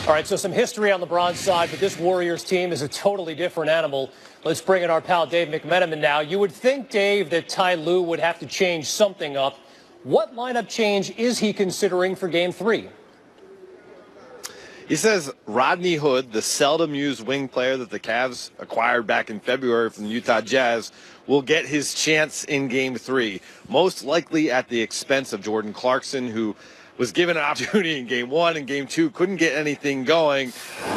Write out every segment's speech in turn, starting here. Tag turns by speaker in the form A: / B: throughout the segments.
A: All right, so some history on LeBron's side, but this Warriors team is a totally different animal. Let's bring in our pal Dave Mcmenamin now. You would think, Dave, that Tyronn Lue would have to change something up. What lineup change is he considering for Game 3?
B: He says Rodney Hood, the seldom used wing player that the Cavs acquired back in February from the Utah Jazz, will get his chance in Game 3, most likely at the expense of Jordan Clarkson, who was given an opportunity in Game 1 and Game 2, couldn't get anything going.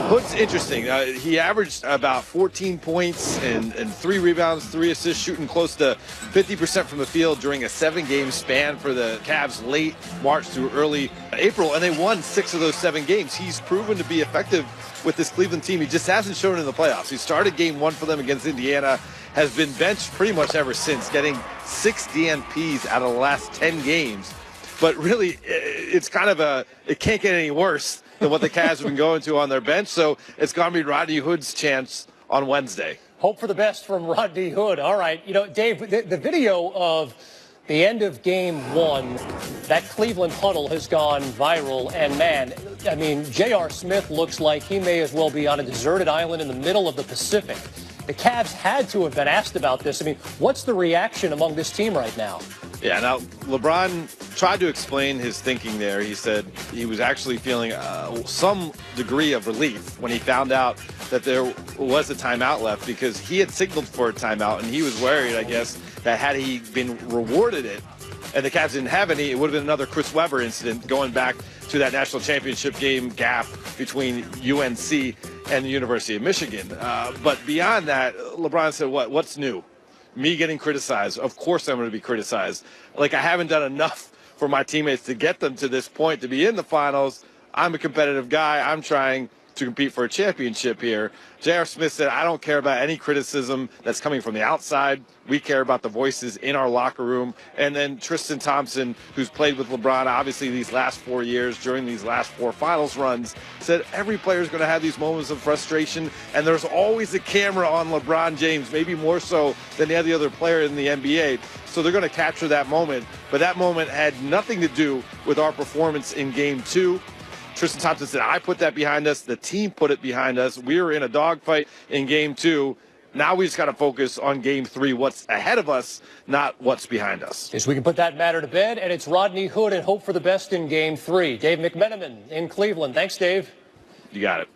B: Hood's interesting. He averaged about 14 points and 3 rebounds, 3 assists, shooting close to 50% from the field during a 7-game span for the Cavs late March through early April, and they won 6 of those 7 games. He's proven to be effective with this Cleveland team. He just hasn't shown in the playoffs. He started Game 1 for them against Indiana, has been benched pretty much ever since, getting 6 DNPs out of the last 10 games. But really, it's kind of it can't get any worse than what the Cavs have been going to on their bench. So it's going to be Rodney Hood's chance on Wednesday.
A: Hope for the best from Rodney Hood. All right. You know, Dave, the video of the end of Game 1, that Cleveland huddle has gone viral. And, man, I mean, J.R. Smith looks like he may as well be on a deserted island in the middle of the Pacific. The Cavs had to have been asked about this. I mean, what's the reaction among this team right now?
B: Yeah, now LeBron tried to explain his thinking there. He said he was actually feeling some degree of relief when he found out that there was a timeout left, because he had signaled for a timeout, and he was worried, I guess, that had he been rewarded it and the Cavs didn't have any, it would have been another Chris Webber incident going back to that national championship game gap between UNC and the University of Michigan. But beyond that, LeBron said, what's new? Me getting criticized. Of course I'm going to be criticized. Like, I haven't done enough for my teammates to get them to this point to be in the finals. I'm a competitive guy. I'm trying to compete for a championship here. J.R. Smith said, I don't care about any criticism that's coming from the outside. We care about the voices in our locker room. And then Tristan Thompson, who's played with LeBron obviously these last 4 years, during these last 4 finals runs, said every player is going to have these moments of frustration, and there's always a camera on LeBron James, maybe more so than any other player in the NBA. So they're going to capture that moment. But that moment had nothing to do with our performance in Game 2. Tristan Thompson said, I put that behind us. The team put it behind us. We were in a dogfight in Game 2. Now we just got to focus on Game 3, what's ahead of us, not what's behind us.
A: Yes, we can put that matter to bed, and it's Rodney Hood and hope for the best in Game 3. Dave Mcmenamin in Cleveland. Thanks, Dave.
B: You got it.